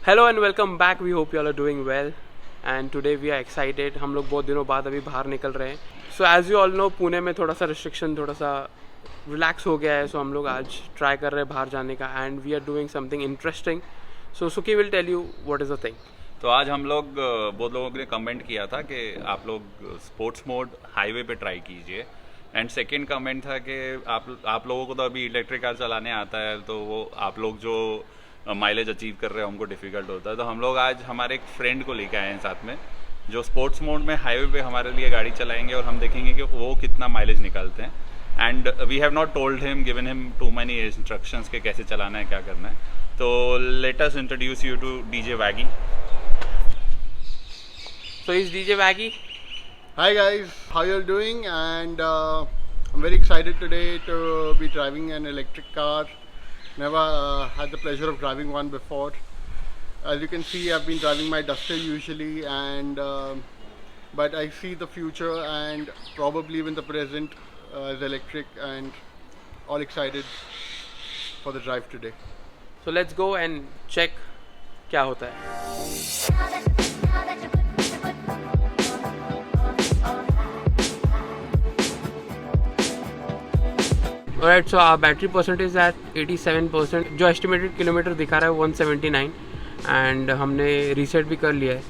Hello and welcome back. We hope you are doing well and today we are excited. हम लोग बहुत दिनों बाद अभी बाहर निकल रहे हैं. So as you all know Pune में थोड़ा सा रिस्ट्रिक्शन थोड़ा सा रिलैक्स हो गया है. सो हम लोग आज ट्राई कर रहे हैं बाहर जाने का and we are doing something interesting. So Suki will tell you what is the thing. तो आज हम लोग बहुत लोगों ने कमेंट किया था कि आप लोग स्पोर्ट्स मोड हाईवे पे ट्राई कीजिए. एंड सेकंड कमेंट था कि आप लोगों को तो अभी इलेक्ट्रिक कार चलाने आता है, तो वो आप लोग जो माइलेज अचीव कर रहे हैं उनको डिफ़िकल्ट होता है. तो हम लोग आज हमारे एक फ्रेंड को लेके आए हैं साथ में, जो स्पोर्ट्स मोड में हाईवे पे हमारे लिए गाड़ी चलाएंगे और हम देखेंगे कि वो कितना माइलेज निकालते हैं. And we have not told him, given him too many instructions के कैसे चलाना है, क्या करना है. तो let us introduce you to DJ Waggy. So is DJ Waggy. Hi guys, how you all doing? And I'm very excited today to be driving an electric car. Never had the pleasure of driving one before. As you can see, I've been driving my Duster usually, and but I see the future and probably even the present as electric, and all excited for the drive today. So let's go and check क्या होता है. Alright, so our battery percentage is at 87%. जो estimated kilometre दिखा रहा है 179 and हमने reset भी कर लिया है.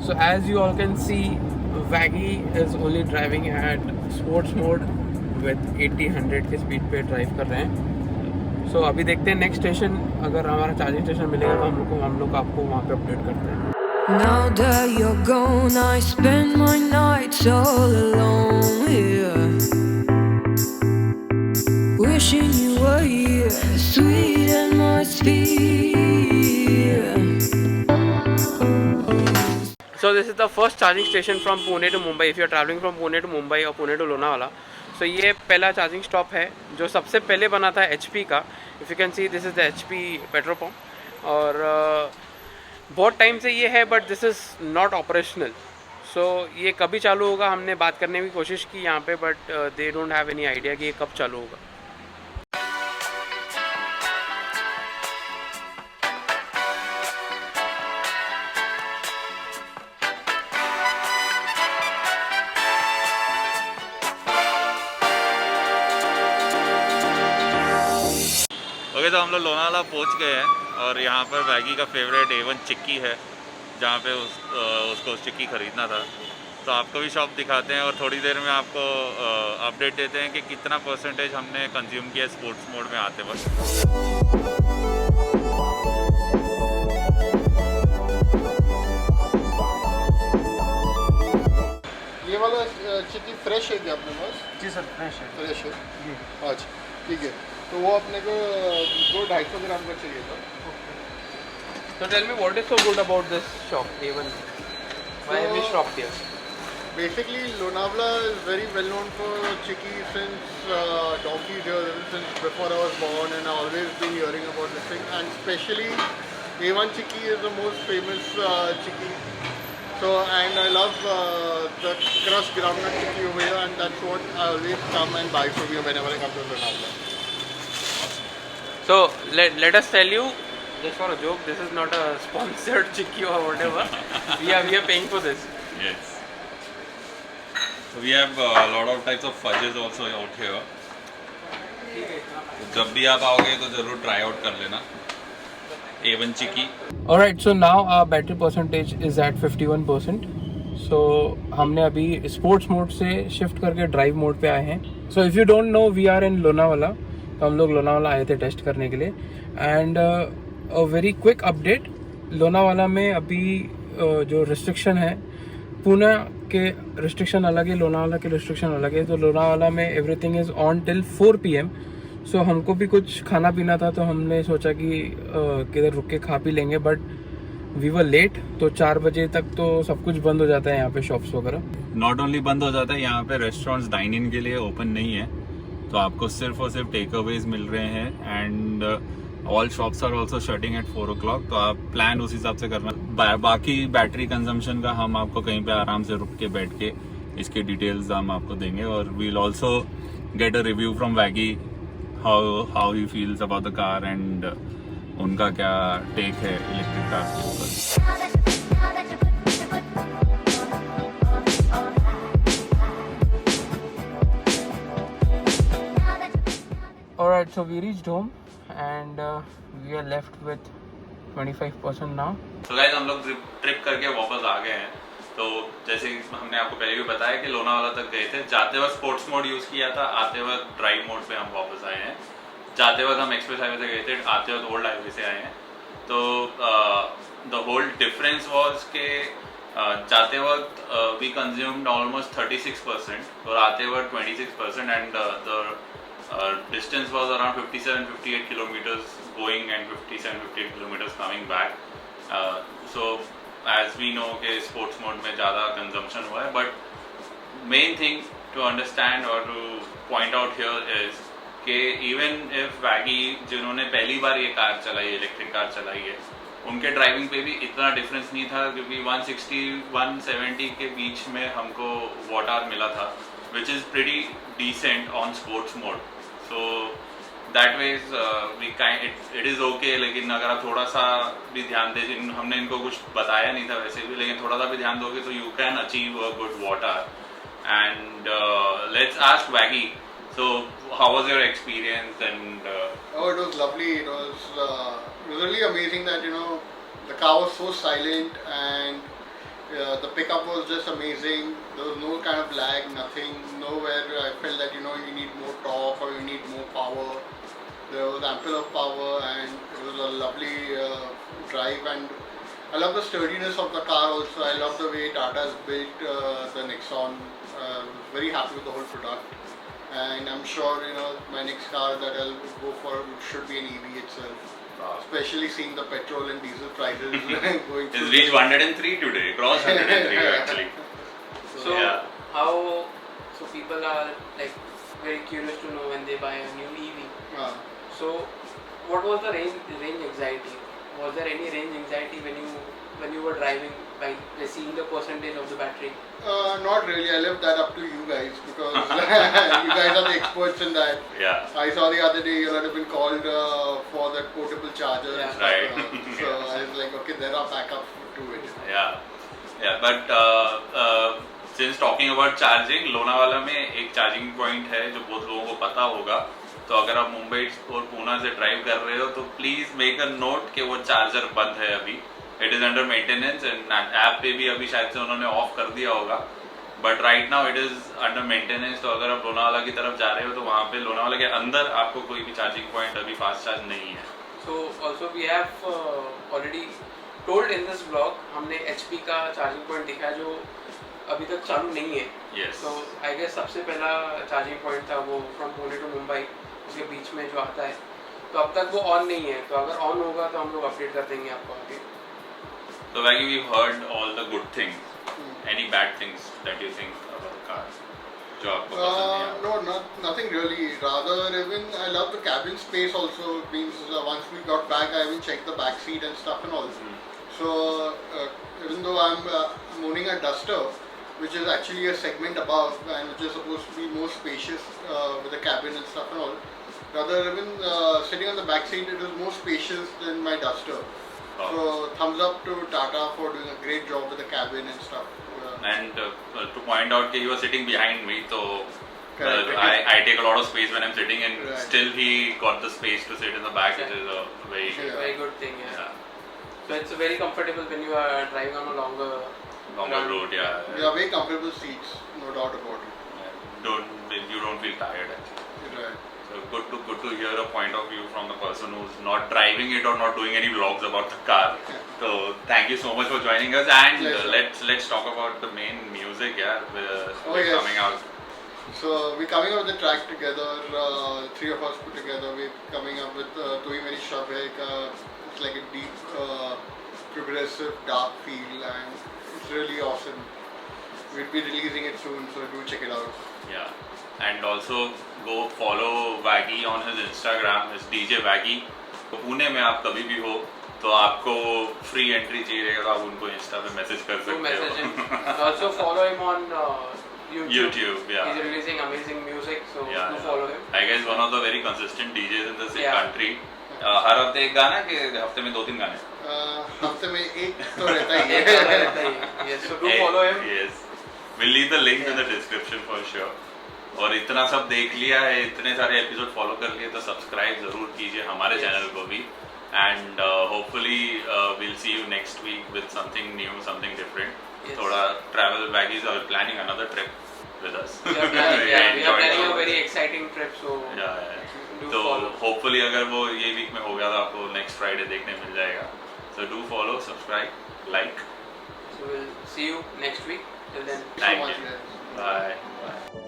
So as you all can see, Waggy is only driving at sports mode with 80-100 के स्पीड पे ड्राइव कर रहे हैं. So अभी देखते हैं नेक्स्ट स्टेशन, अगर हमारा चार्जिंग स्टेशन मिलेगा तो हम लोग आपको वहाँ पे अपडेट करते हैं. Now that you're gone, I spend my nights all alone here, wishing you were here, sweet atmosphere. So this is the first charging station from Pune to Mumbai. If you are traveling from Pune to Mumbai or Pune to Lonavala, so ये पहला charging stop है जो सबसे पहले बना था HP का. If you can see, this is the HP petrol pump और बहुत टाइम से ये है, but this is not operational. So ये कभी चालू होगा, हमने बात करने की कोशिश की यहाँ पे, but they don't have any idea कि ये कब चालू होगा. ओके, तो हम लोग लोनावाला पहुंच गए हैं और यहाँ पर वैगी का फेवरेट A1 चिक्की है, जहाँ पे उसको चिक्की ख़रीदना था. तो आपको भी शॉप दिखाते हैं और थोड़ी देर में आपको अपडेट देते हैं कि कितना परसेंटेज हमने कंज्यूम किया स्पोर्ट्स मोड में आते वक्त. ये वाला चिक्की फ्रेश है क्या अपने पास? जी सर, फ्रेश है. फ्रेश है. अच्छा, ठीक है. तो वो अपने को 250 ग्राम का चाहिए था. So tell me, what is so good about this shop, A1? Why have you stopped here? Basically, Lonavala is very well known for chikki since donkeys here, since before I was born, and I've always been hearing about this thing. And especially, A1 chikki is the most famous chikki. So, and I love the crushed groundnut chikki over here, and that's what I always come and buy from you whenever I come to Lonavala. So let us tell you, just for a joke, this is not a sponsored chikki or whatever. we are paying for this. Yes. So we have a lot of types of fudges also out here. जब भी आप आओगे तो ज़रूर try out कर लेना A1 chikki. Alright, so now our battery percentage is at 51%. So हमने अभी स्पोर्ट्स मोड से शिफ्ट करके ड्राइव मोड पे आए हैं. So if you don't know, we are in Lonavala. तो हम लोग लोनावाला आए थे टेस्ट करने के लिए. And a very quick update, Lonavala में अभी जो रिस्ट्रिक्शन है, पुणे के रिस्ट्रिक्शन अलग है, लोनावाला के रिस्ट्रिक्शन अलग है. तो लोनावाला में everything is on till 4 PM. सो हमको भी कुछ खाना पीना था, तो हमने सोचा कि किधर रुक के खा पी लेंगे. बट वी वर लेट, तो 4 बजे तक तो सब कुछ बंद हो जाता है यहाँ पे, शॉप्स वगैरह। नॉट ओनली बंद हो जाता है, यहाँ पे रेस्टोरेंट्स डाइन इन के लिए ओपन नहीं है, तो आपको सिर्फ और सिर्फ टेक अवेज मिल रहे हैं। And all shops are also shutting at 4 o'clock, तो आप प्लान उस हिसाब से करना। बाकी बैटरी कंजम्पशन का हम आपको कहीं पे आराम से रुक के बैठ के इसके डिटेल्स हम आपको देंगे, और we'll also get a review from Waggy how he feels about the car and उनका क्या टेक है इलेक्ट्रिक कार के ऊपर। Alright, so we reached home and we are left with 25% now. तो गाइस हम लोग ट्रिप करके वापस आ गए हैं। तो जैसे हमने आपको पहले भी बताया कि लोनावाला तक गए थे, जाते वक्त स्पोर्ट्स मोड यूज़ किया था, आते वक्त ड्राइव मोड पे हम वापस आए हैं। जाते वक्त हम एक्सप्रेस हाईवे से गए थे, आते वक्त ओल्ड हाईवे से आए हैं। तो द होल डिफरेंस वाज के जाते वक्त वी कंज्यूम्ड ऑलमोस्ट 36% और आते वक्त 26%, and the distance was around 57-58 kilometers going and 57-58 kilometers coming back. So as we know कि sports mode में ज़्यादा consumption हुआ है, but main thing to understand or to point out here is कि even if Waggy जिन्होंने पहली बार ये car चलाई, इलेक्ट्रिक कार चलाई है, उनके ड्राइविंग पे भी इतना डिफरेंस नहीं था, क्योंकि 160-170 के बीच में हमको वॉट आवर मिला था, which is pretty decent on sports mode. So that ways it is okay, लेकिन अगर आप थोड़ा सा भी ध्यान दे, हमने इनको कुछ बताया नहीं था वैसे भी, लेकिन थोड़ा सा भी ध्यान दोगे तो you can achieve a good water. And let's ask Waggy. So how was your experience? And Oh, it was lovely. It was really amazing that the car was so silent, and the pickup was just amazing. There was no kind of lag, nothing. Nowhere I felt that you need more torque or you need more power. There was ample of power, and it was a lovely drive. And I love the sturdiness of the car also. I love the way Tata has built the Nexon. Very happy with the whole product. And I'm sure my next car that I'll go for should be an EV itself. Especially seeing the petrol and diesel prices going it's reached 103 today, crossed 103 actually. So Yeah. so people are like very curious to know when they buy a new EV. So what was the range anxiety? Was there any range anxiety when you were driving by seeing the percentage of the battery? Not really. I left that up to you guys, because you guys are the experts in that. Yeah. I saw the other day you had been called for that portable charger. Yeah. And stuff, Right. so I was like, okay, there are backups to it. Yeah, but since talking about charging, Lonavala में एक charging point है जो बहुत लोगों को पता होगा। तो अगर आप मुंबई और पूना से ड्राइव कर रहे हो तो प्लीज मेक अ नोट कि वो चार्जर बंद है अभी। It is under maintenance, and app पे भी अभी शायद से उन्होंने ऑफ कर दिया होगा, but right now it is under maintenance. तो अगर आप लोनावाला की तरफ जा रहे हो तो वहाँ पे लोनावाला के अंदर आपको कोई भी चार्जिंग पॉइंट अभी फास्ट चार्ज नहीं है। So also we have already told in this vlog, हमने HP का चार्जिंग पॉइंट दिखाया जो अभी तक चालू नहीं है। Yes. तो आई गेस सबसे पहला चार्जिंग पॉइंट था वो फ्रॉम पुणे टू मुंबई, उसके बीच में जो आता है, तो अब तक वो ऑन नहीं है। तो अगर ऑन होगा तो हम लोग अपडेट कर देंगे आपको आगे। So Waggy, we've heard all the good things. Any bad things that you think about the car? जो आपको पसंद नहीं आया? No, nothing really. Rather, even I love the cabin space also. Means once we got back, I even checked the back seat and stuff and all. So even though I'm owning a Duster, which is actually a segment above and which is supposed to be more spacious with the cabin and stuff and all, rather even sitting on the back seat, it is more spacious than my Duster. Oh. So thumbs up to Tata for doing a great job with the cabin and stuff. And to point out that he was sitting behind me, so Correct. I take a lot of space when I'm sitting, and Right. still he got the space to sit in the back, which is a very Yeah. Very good thing, yeah. yeah, So it's very comfortable when you are driving on a longer longer road. Yeah, They are very comfortable seats, no doubt about it. you don't feel tired actually. Right. So good to hear a point of view from the person who's not driving it or not doing any vlogs about the car. So thank you so much for joining us, and Pleasure. let's talk about the main music. Yeah, Oh, yes. coming out. So we're coming up with the track together. Three of us put together. We're coming up with Tu Hi Meri Shab Hai. It's like a deep progressive, dark feel, and it's really awesome. We'll be releasing it soon, so do check it out. Yeah, and also go follow Waggy on his Instagram. It's DJ Waggy. तो पुणे में आप कभी भी हो तो आपको free entry चाहिए रहेगा तो आप उनको इंस्टा पे मैसेज कर Do message सकते him. हो. Also follow him on YouTube. YouTube, yeah. He's releasing amazing music, so Yeah, do follow him. I guess one of the very consistent DJs in the Yeah. country. हर हफ्ते एक गाना कि हफ्ते में 2-3 गाने? हफ्ते में एक तो रहता ही है. Yes, so do follow him. Yes. We'll leave the link in the description for sure. और इतना सब देख लिया है, इतने सारे एपिसोड फॉलो कर लिए तो सब्सक्राइब जरूर कीजिए हमारे चैनल को भी. And hopefully we'll see you next week with something new, something different. Yes. थोड़ा travel baggies are planning another trip with us. We are planning, yeah, we are enjoyed planning a it. very exciting trip, so Yeah. do तो follow. hopefully अगर वो ये week में हो गया तो आपको next Friday देखने मिल जाएगा. So do follow, subscribe, like. So we'll see you next week. Till then, Thank much, you. guys. Bye. Bye.